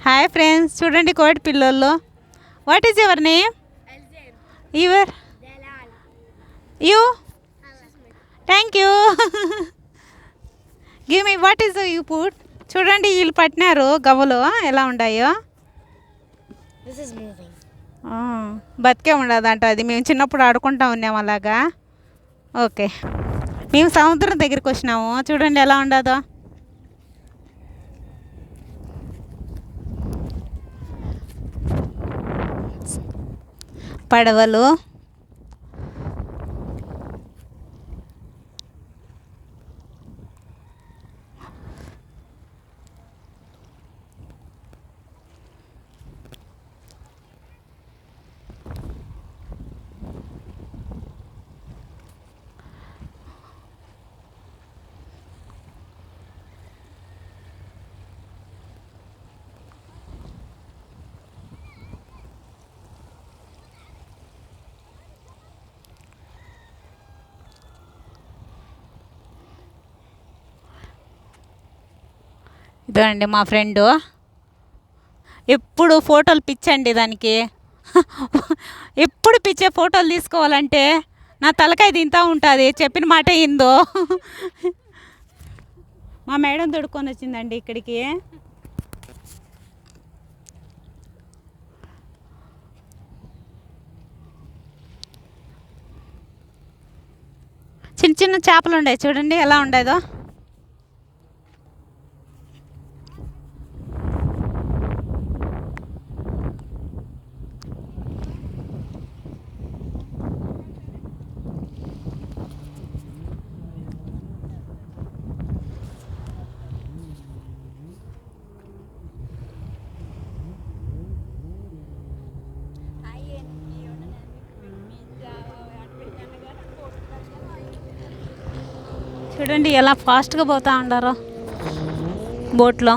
Hi friends, చూడండి కోడి పిల్లలు. What is your name? Your you thank you. Give me what is you put. చూడండి వీళ్ళు పట్టినారు గవ్వలు ఎలా ఉన్నాయో. బతికే ఉండదంట అది. మేము చిన్నప్పుడు ఆడుకుంటా ఉన్నాము అలాగా. ఓకే, మేము సముద్రం దగ్గరికి వచ్చినాము. చూడండి ఎలా ఉండదో. పడవలు, ఇదో అండి మా ఫ్రెండు. ఎప్పుడు ఫోటోలు పిచ్చండి దానికి. ఎప్పుడు పిచ్చే ఫోటోలు తీసుకోవాలంటే నా తలకాయ తింటూ ఉంటుంది. చెప్పిన మాట ఇందో. మా మేడం తొడుక్కొని వచ్చిందండి ఇక్కడికి. చిన్న చిన్న చేపలు ఉన్నాయి చూడండి ఎలా ఉండేదో. చూడండి ఎలా ఫాస్ట్గా పోతూ ఉండారో బోట్లో.